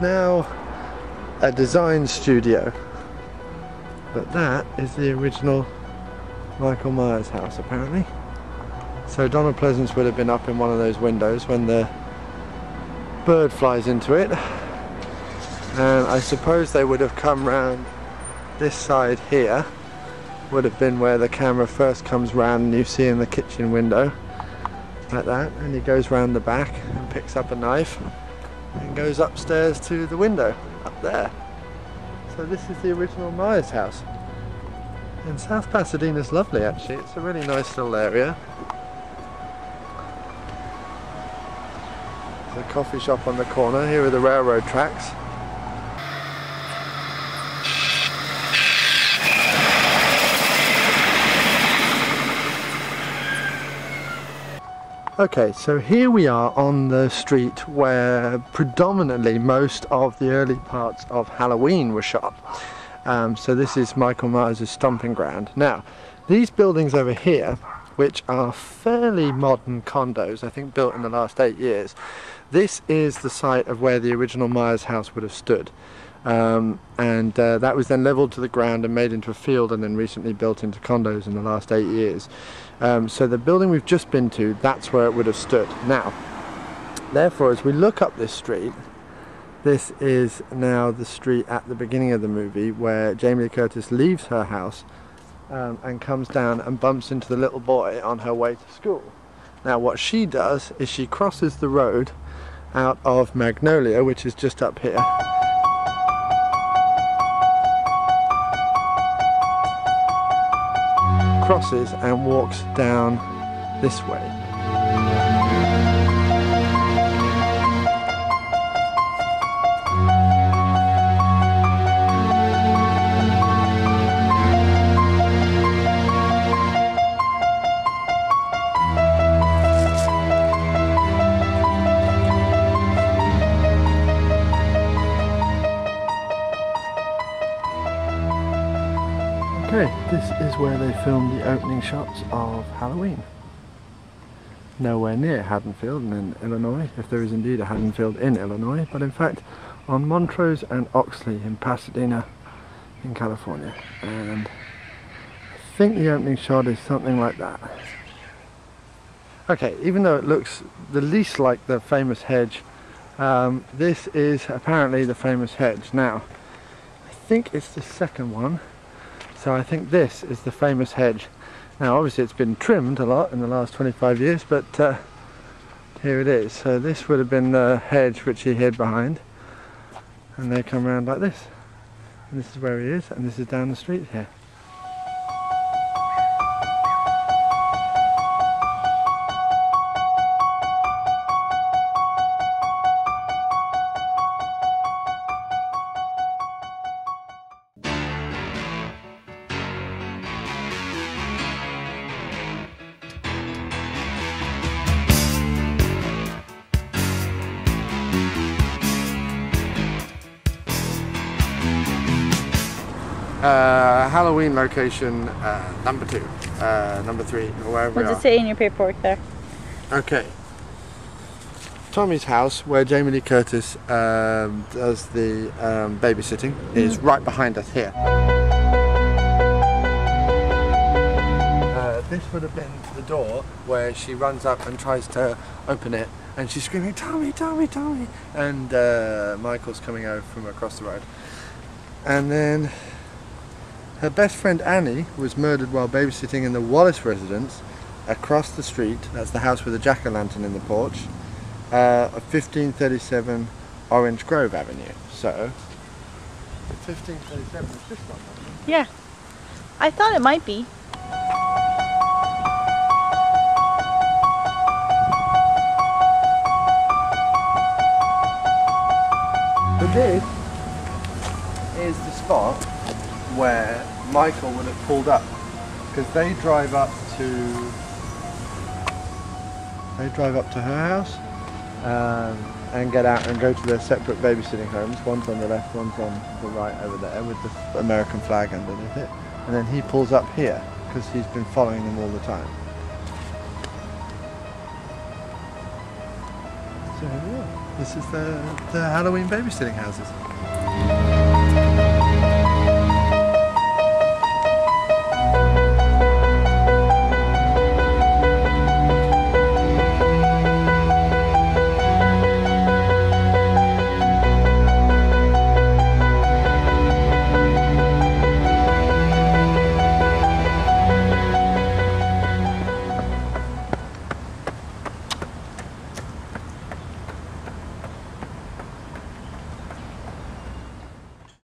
now a design studio, but that is the original Michael Myers house apparently. So Donald Pleasance would have been up in one of those windows when the bird flies into it, and I suppose they would have come round this side here, would have been where the camera first comes round and you see in the kitchen window like that, and he goes round the back and picks up a knife and goes upstairs to the window up there. So this is the original Myers house, and South Pasadena's lovely actually. It's a really nice little area. There's a coffee shop on the corner. Here are the railroad tracks. Okay, so here we are on the street where predominantly most of the early parts of Halloween were shot. So this is Michael Myers' stomping ground. Now, these buildings over here, which are fairly modern condos, I think built in the last 8 years, this is the site of where the original Myers house would have stood. That was then leveled to the ground and made into a field, and then recently built into condos in the last 8 years. So the building we've just been to, that's where it would have stood. Now, therefore, as we look up this street, this is now the street at the beginning of the movie where Jamie Lee Curtis leaves her house and comes down and bumps into the little boy on her way to school. Now what she does is she crosses the road out of Magnolia, which is just up here, crosses and walks down this way. Okay, this is where they filmed the opening shots of Halloween. Nowhere near Haddonfield in Illinois, if there is indeed a Haddonfield in Illinois, but in fact on Montrose and Oxley in Pasadena in California. And I think the opening shot is something like that. Okay, even though it looks the least like the famous hedge, this is apparently the famous hedge. Now, I think it's the second one. So I think this is the famous hedge. Now obviously it's been trimmed a lot in the last 25 years, but here it is. So this would have been the hedge which he hid behind, and they come around like this. And this is where he is, and this is down the street here. Halloween location number 2, number 3, or wherever we are. What does it say in your paperwork there? Okay. Tommy's house, where Jamie Lee Curtis does the babysitting, is right behind us here. This would have been the door where she runs up and tries to open it, and she's screaming, "Tommy, Tommy, Tommy!" And Michael's coming over from across the road. And then her best friend Annie was murdered while babysitting in the Wallace residence across the street. That's the house with the jack-o'-lantern in the porch, of 1537 Orange Grove Avenue. So, 1537 is this one, wasn't it? Yeah, I thought it might be. But this is the spot where Michael would have pulled up, because they drive up to her house and get out and go to their separate babysitting homes. One's on the left, one's on the right over there with the American flag underneath it, and then he pulls up here because he's been following them all the time. So here we are. This is the Halloween babysitting houses.